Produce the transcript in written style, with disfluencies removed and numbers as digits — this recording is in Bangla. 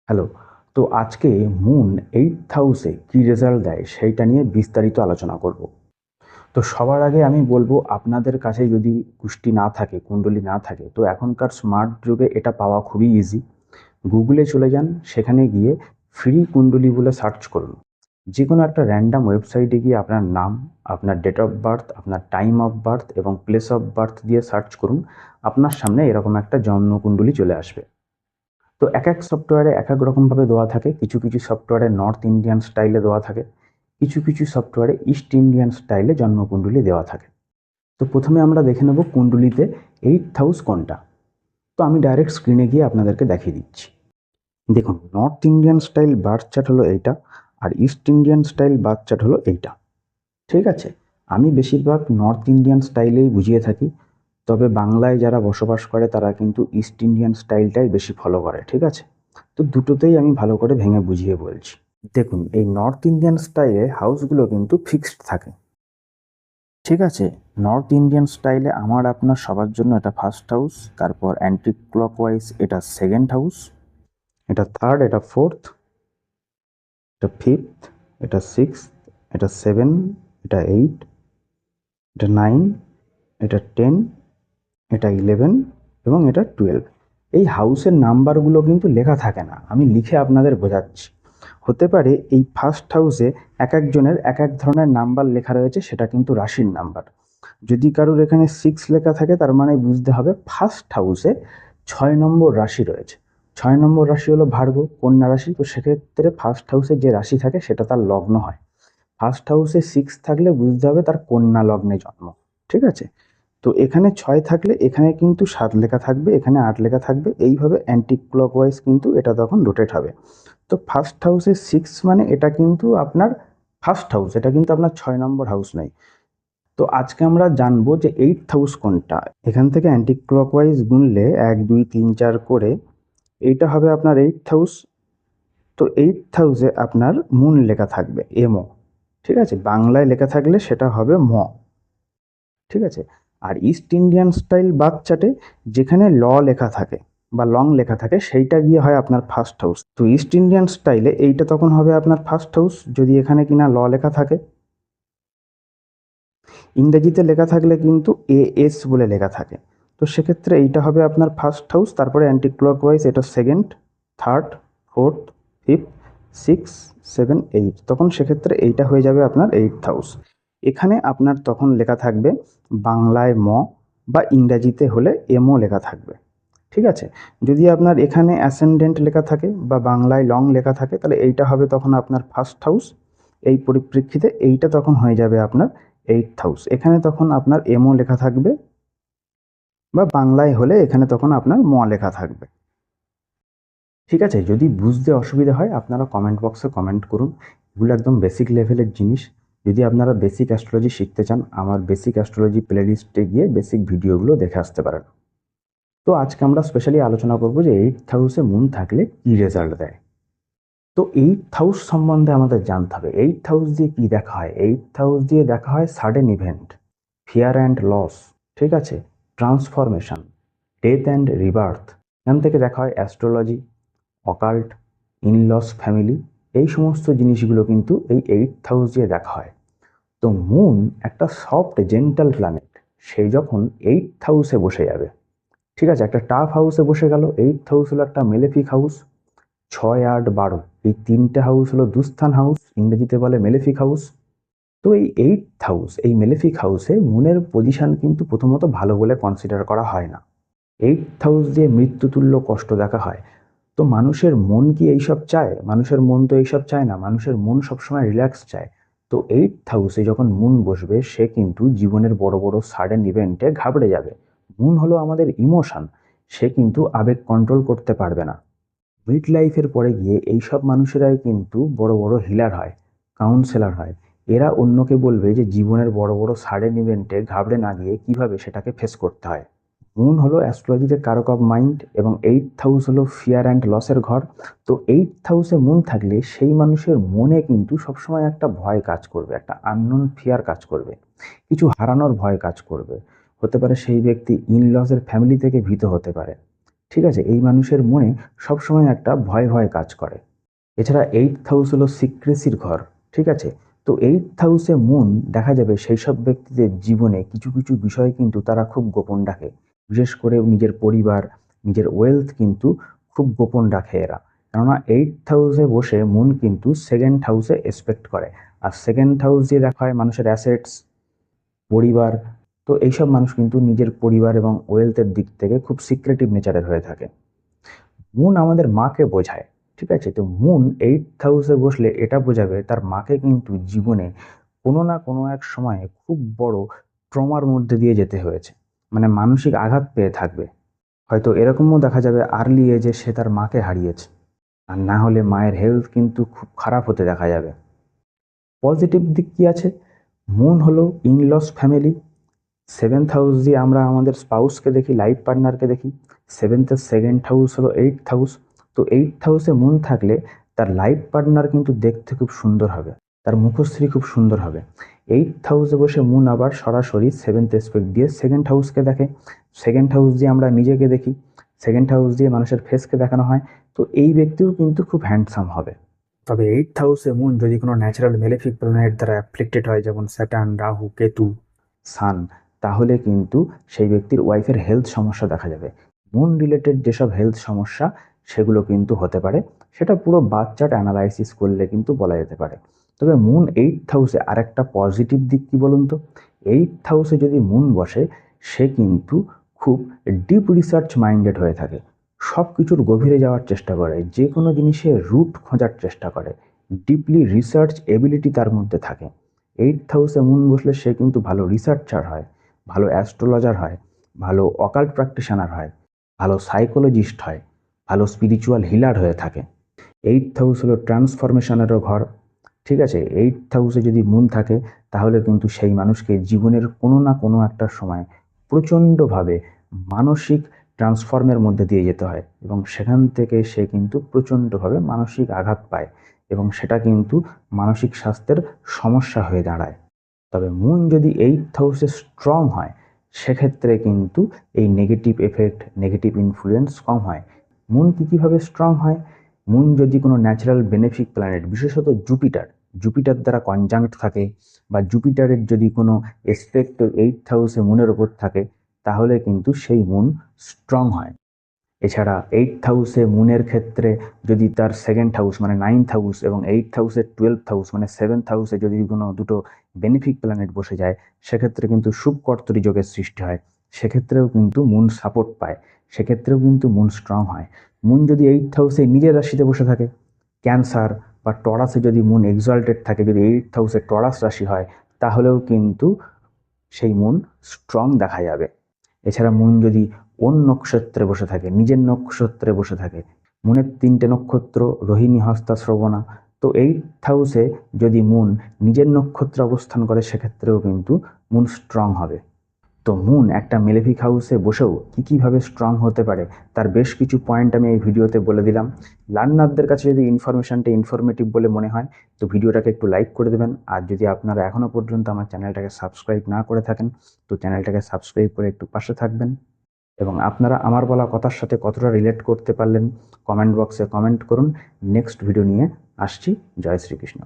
হ্যালো। তো আজকে মুন 8th হাউসে কি রেজাল্ট দেয় সেইটা নিয়ে বিস্তারিত আলোচনা করব। তো সবার আগে আমি বলবো, আপনাদের কাছে যদি কুষ্টি না থাকে, কুণ্ডলী না থাকে, তো এখনকার স্মার্ট যুগে এটা পাওয়া খুবই ইজি। গুগলে চলে যান, সেখানে গিয়ে ফ্রি কুণ্ডলী বলে সার্চ করুন। যে কোনো একটা র্যান্ডাম ওয়েবসাইটে গিয়ে আপনার নাম, আপনার ডেট অফ বার্থ, আপনার টাইম অফ বার্থ এবং প্লেস অফ বার্থ দিয়ে সার্চ করুন। আপনার সামনে এরকম একটা জন্মকুণ্ডলী চলে আসবে। তো এক এক সফটওয়্যারে এক এক রকমভাবে দেওয়া থাকে। কিছু কিছু সফটওয়্যারে নর্থ ইন্ডিয়ান স্টাইলে দেওয়া থাকে, কিছু কিছু সফটওয়্যারে ইস্ট ইন্ডিয়ান স্টাইলে জন্মকুণ্ডলী দেওয়া থাকে। তো প্রথমে আমরা দেখে নেব কুণ্ডলিতে 8th হাউস কোনটা। তো আমি ডাইরেক্ট স্ক্রিনে গিয়ে আপনাদেরকে দেখিয়ে দিচ্ছি। দেখুন, north Indian style birth chart হলো এইটা, আর east Indian style birth chart হলো এইটা। ঠিক আছে, আমি বেশিরভাগ নর্থ ইন্ডিয়ান স্টাইলেই বুঝিয়ে থাকি, তবে বাংলায় যারা বসবাস করে তারা কিন্তু ইস্ট ইন্ডিয়ান স্টাইলটাই বেশি ফলো করে। ঠিক আছে, তো দুটোতেই আমি ভালো করে ভেঙে বুঝিয়ে বলছি। দেখুন, এই নর্থ ইন্ডিয়ান স্টাইলে হাউসগুলো কিন্তু ফিক্সড থাকে। ঠিক আছে, নর্থ ইন্ডিয়ান স্টাইলে আমার আপনার সবার জন্য এটা ফার্স্ট হাউস, তারপর অ্যান্টি ক্লকওয়াইজ এটা সেকেন্ড হাউস, এটা থার্ড, এটা ফোর্থ, এটা ফিফথ, এটা সিক্সথ, এটা সেভেন, এটা এইট, এটা নাইন, এটা 10, এটা 11 এবং এটা 12। এই হাউসের নাম্বারগুলো কিন্তু লেখা থাকে না, আমি লিখে আপনাদের বোঝাচ্ছি। হতে পারে এই ফার্স্ট হাউসে এক একজনের এক এক ধরনের নাম্বার লেখা রয়েছে, সেটা কিন্তু রাশির নাম্বার। যদি কারোর এখানে 6 লেখা থাকে, তার মানে বুঝতে হবে ফার্স্ট হাউসে 6 নম্বর রাশি রয়েছে। 6 নম্বর রাশি হলো ভার্গ, কন্যা রাশি। তো সেক্ষেত্রে ফার্স্ট হাউসে যে রাশি থাকে সেটা তার লগ্ন হয়। ফার্স্ট হাউসে 6 থাকলে বুঝতে হবে তার কন্যা লগ্নে জন্ম। ঠিক আছে, তো এখানে 6 থাকলে এখানে কিন্তু 7 লেখা থাকবে, এখানে 8 লেখা থাকবে, এইভাবে অ্যান্টি ক্লকওয়াইজ কিন্তু এটা তখন রোটেট হবে। তো ফার্স্ট হাউসে 6 মানে এটা কিন্তু আপনার ফার্স্ট হাউস, এটা কিন্তু আপনার 6 নম্বর হাউস নয়। তো আজকে আমরা জানবো যে 8th হাউস কোনটা। এখান থেকে অ্যান্টি ক্লকওয়াইজ গুনলে 1 2 3 4 করে এইটা হবে আপনার 8th হাউস। তো 8th হাউসে আপনার মুন লেখা থাকবে, এমও। ঠিক আছে, বাংলায় লেখা থাকলে সেটা হবে ম। ঠিক আছে, আর ইস্ট ইন্ডিয়ান স্টাইল বার্থ চার্টে যেখানে ল লেখা থাকে বা লং লেখা থাকে সেইটা গিয়ে হয় আপনার ফার্স্ট হাউস। তো ইস্ট ইন্ডিয়ান স্টাইলে এইটা তখন হবে আপনার ফার্স্ট হাউস যদি এখানে কিনা ল লেখা থাকে। ইংরেজিতে লেখা থাকলে কিন্তু এএস বলে লেখা থাকে। তো সেক্ষেত্রে এইটা হবে আপনার ফার্স্ট হাউস, তারপরে অ্যান্টি ক্লকওয়াইজ এটা second, third, fourth, fifth, six, seven, eight. তখন সেক্ষেত্রে এইটা হয়ে যাবে আপনার 8th হাউস। এখানে আপনার তখন লেখা থাকবে বাংলায় ম, বা ইংরাজিতে হলে এমও লেখা থাকবে। ঠিক আছে, যদি আপনার এখানে অ্যাসেন্ডেন্ট লেখা থাকে বা বাংলায় লং লেখা থাকে, তাহলে এইটা হবে তখন আপনার ফার্স্ট হাউস। এই পরিপ্রেক্ষিতে এইটা তখন হয়ে যাবে আপনার 8th হাউস। এখানে তখন আপনার এমও লেখা থাকবে, বা বাংলায় হলে এখানে তখন আপনার ম লেখা থাকবে। ঠিক আছে, যদি বুঝতে অসুবিধা হয় আপনারা কমেন্ট বক্সে কমেন্ট করুন। এগুলো একদম বেসিক লেভেলের জিনিস। যদি আপনারা বেসিক অ্যাস্ট্রোলজি শিখতে চান, আমার বেসিক অ্যাস্ট্রোলজি প্লেলিস্টে গিয়ে বেসিক ভিডিওগুলো দেখে আসতে পারেন। তো আজকে আমরা স্পেশালি আলোচনা করব যে 8th হাউসে মুন থাকলে কি রেজাল্ট দেয়। তো 8th হাউস সম্বন্ধে আমাদের জানতে হবে। 8th হাউস দিয়ে কি দেখা হয়? 8th হাউস দিয়ে দেখা হয় sudden event, fear and loss. ঠিক আছে, ট্রান্সফরমেশন, ডেথ অ্যান্ড রিবার্থ। এখান থেকে দেখা হয় অ্যাস্ট্রোলজি, অকাল্ট, ইনলস ফ্যামিলি। এই সমস্ত জিনিসগুলো কিন্তু এই 8th হাউস দিয়ে দেখা হয়। তো মুন একটা সফট জেন্টাল প্ল্যানেট, সে যখন 8th হাউসে বসে যাবে, ঠিক আছে, একটা টাফ হাউসে বসে গেল। 8th হাউস হলো একটা মেলেফিক হাউস। 6 8 12 এই তিনটে হাউস হলো দুস্থান হাউস, ইংরেজিতে বলে মেলেফিক হাউস। তো এই 8th হাউস, এই মেলেফিক হাউসে মুনের পজিশন কিন্তু প্রথমত ভালো বলে কনসিডার করা হয় না। 8th হাউস দিয়ে মৃত্যুতুল্য কষ্ট দেখা হয়। তো মানুষের মন কি এইসব চায়? মানুষের মন তো এইসব চায় না, মানুষের মন সবসময় রিল্যাক্স চায়। তো 8th হাউসে যখন মুন বসবে, সে কিন্তু জীবনের বড় বড় সাডেন ইভেন্টে ঘাবড়ে যাবে। মুন হলো আমাদের ইমোশন, সে কিন্তু আবেগ কন্ট্রোল করতে পারবে না। মিড লাইফের পরে গিয়ে এইসব মানুষেরাই কিন্তু বড় বড় হিলার হয়, কাউন্সেলর হয়। এরা অন্যকে বলবে যে জীবনের বড় বড় সাডেন ইভেন্টে ঘাবড়ে না গিয়ে কিভাবে সেটাকে ফেস করতে হয়। মুন হলো অ্যাস্ট্রোলজিতে কারক অফ মাইন্ড, এবং 8th হাউস হলো ফিয়ার অ্যান্ড লসের ঘর। তো 8th হাউসে মুন থাকলে সেই মানুষের মনে কিন্তু সবসময় একটা ভয় কাজ করবে, একটা আননোন ফিয়ার কাজ করবে, কিছু হারানোর ভয় কাজ করবে। হতে পারে সেই ব্যক্তি ইনলসের ফ্যামিলি থেকে ভীত হতে পারে, ঠিক আছে, এই মানুষের মনে সবসময় একটা ভয় ভয় কাজ করে। এছাড়া 8th হাউস হলো সিক্রেসির ঘর। ঠিক আছে, তো 8th হাউসে মুন দেখা যাবে সেই সব ব্যক্তিদের জীবনে কিছু কিছু বিষয় কিন্তু তারা খুব গোপন রাখে। বিশেষ করে নিজের পরিবার, নিজের ওয়েলথ কিন্তু খুব গোপন রাখে এরা। কেননা 8th হাউসে বসে মুন কিন্তু 2nd হাউসে এসপেক্ট করে। আর 2nd হাউস দিয়ে দেখা হয় মানুষের অ্যাসেটস, পরিবার। তো এইসব মানুষ কিন্তু নিজের পরিবার এবং ওয়েলথের দিক থেকে খুব সিক্রেটিভ নেচারের হয়ে থাকে। মুন আমাদের মাকে বোঝায়। ঠিক আছে, তো মুন 8th হাউসে বসলে এটা বোঝাবে তার মাকে কিন্তু জীবনে কোনো না কোনো এক সময়ে খুব বড় ট্রমার মধ্যে দিয়ে যেতে হয়েছে, মানে মানসিক আঘাত পেয়ে থাকবে। হয়তো এরকমও দেখা যাবে আর্লি এজে সে তার মাকে হারিয়েছে, আর না হলে মায়ের হেলথ কিন্তু খুব খারাপ হতে দেখা যাবে। পজিটিভ দিক কি আছে? মুন হলো ইনলস ফ্যামিলি। 7th হাউস দিয়ে আমরা আমাদের স্পাউসকে দেখি, লাইফ পার্টনারকে দেখি। 7th-এর 2nd হাউস হলো 8th হাউস। তো 8th হাউসে মুন থাকলে তার লাইফ পার্টনার কিন্তু দেখতে খুব সুন্দর হবে, তার মুখশ্রী খুব সুন্দর হবে। 8th হাউসে বসে মুন আবার সরাসরি 7th এসপেক্ট দিয়ে 2nd হাউসকে দেখে। 2nd হাউস দিয়ে আমরা নিজেকে দেখি, 2nd হাউস দিয়ে মানুষের ফেসকে দেখানো হয়। তো এই ব্যক্তিও কিন্তু খুব হ্যান্ডসাম হবে। তবে 8th হাউসে মুন যদি কোনো ন্যাচারাল মেলেফিক প্ল্যানেট দ্বারা অ্যাফ্লিক্টেড হয়, যেমন স্যাটার্ন, রাহু, কেতু, সান, তাহলে কিন্তু সেই ব্যক্তির ওয়াইফের হেলথ সমস্যা দেখা যাবে। মুন রিলেটেড যেসব হেলথ সমস্যা সেগুলো কিন্তু হতে পারে, সেটা পুরো বার্থ চার্ট অ্যানালাইসিস করলে কিন্তু বলা যেতে পারে। তবে মুন 8th হাউসে আরেকটা পজিটিভ দিক কি বলুন তো? 8th হাউসে যদি মুন বসে, সে কিন্তু খুব ডিপ রিসার্চ মাইন্ডেড হয়ে থাকে, সব কিছুর গভীরে যাওয়ার চেষ্টা করে, যে কোনো জিনিসের রুট খোঁজার চেষ্টা করে, ডিপলি রিসার্চ এবিলিটি তার মধ্যে থাকে। 8th হাউসে মুন বসলে সে কিন্তু ভালো রিসার্চার হয়, ভালো অ্যাস্ট্রোলজার হয়, ভালো অকাল্ট প্র্যাকটিশনার হয়, ভালো সাইকোলজিস্ট হয়, ভালো স্পিরিচুয়াল হিলার হয়ে থাকে। 8th হাউস হলো ট্রান্সফরমেশনেরও ঘর। ঠিক আছে, 8th হাউসে যদি মুন থাকে তাহলে কিন্তু সেই মানুষকে জীবনের কোনো না কোনো একটা সময় প্রচণ্ডভাবে মানসিক ট্রান্সফর্মের মধ্যে দিয়ে যেতে হয়, এবং সেখান থেকে সে কিন্তু প্রচণ্ডভাবে মানসিক আঘাত পায়, এবং সেটা কিন্তু মানসিক স্বাস্থ্যের সমস্যা হয়ে দাঁড়ায়। তবে মুন যদি 8th হাউসে স্ট্রং হয়, সেক্ষেত্রে কিন্তু এই নেগেটিভ এফেক্ট, নেগেটিভ ইনফ্লুয়েন্স কম হয়। মুন কীভাবে স্ট্রং হয়? মুন যদি কোনো ন্যাচারাল বেনিফিক প্ল্যানেট, বিশেষত জুপিটার, জুপিটার দ্বারা কনজাংক্ট থাকে, বা জুপিটারের যদি কোনো এসপেক্ট 8th হাউসে মুনের ওপর থাকে, তাহলে কিন্তু সেই মুন স্ট্রং হয়। এছাড়া 8th হাউসে মুনের ক্ষেত্রে যদি তার 2nd হাউস মানে 9th হাউস এবং 8th হাউসের 12th হাউস মানে 7th হাউসে যদি কোনো দুটো বেনিফিক প্ল্যানেট বসে যায়, সেক্ষেত্রে কিন্তু শুভকর্তরী যোগের সৃষ্টি হয়। সেক্ষেত্রেও কিন্তু মুন সাপোর্ট পায়, সেক্ষেত্রেও কিন্তু মুন স্ট্রং হয়। মুন যদি 8th হাউসে নিজের রাশিতে বসে থাকে, ক্যান্সার বা টরাসে যদি মুন এক্সল্টেড থাকে, যদি 8th হাউসে টরাস রাশি হয়, তাহলেও কিন্তু সেই মুন স্ট্রং দেখা যাবে। এছাড়া মুন যদি কোন নক্ষত্রে বসে থাকে, নিজের নক্ষত্রে বসে থাকে, মুনের 3টে নক্ষত্র রোহিণী, হস্তা, শ্রবণা, তো 8th হাউসে যদি মুন নিজের নক্ষত্রে অবস্থান করে, সেক্ষেত্রেও কিন্তু মুন স্ট্রং হবে। তো মুন একটা মেলেফিক হাউসে বসেও কীভাবে স্ট্রং হতে পারে তার বেশ কিছু পয়েন্ট আমি এই ভিডিওতে বলে দিলাম। লার্নারদের কাছে যদি ইনফরমেশনটা ইনফরমেটিভ বলে মনে হয়, তো ভিডিওটাকে একটু লাইক করে দেবেন। আর যদি আপনারা এখনও পর্যন্ত আমার চ্যানেলটাকে সাবস্ক্রাইব না করে থাকেন, তো চ্যানেলটাকে সাবস্ক্রাইব করে একটু পাশে থাকবেন। এবং আপনারা আমার বলা কথার সাথে কতটা রিলেট করতে পারলেন, কমেন্ট বক্সে কমেন্ট করুন। নেক্সট ভিডিও নিয়ে আসছি। জয় শ্রীকৃষ্ণ।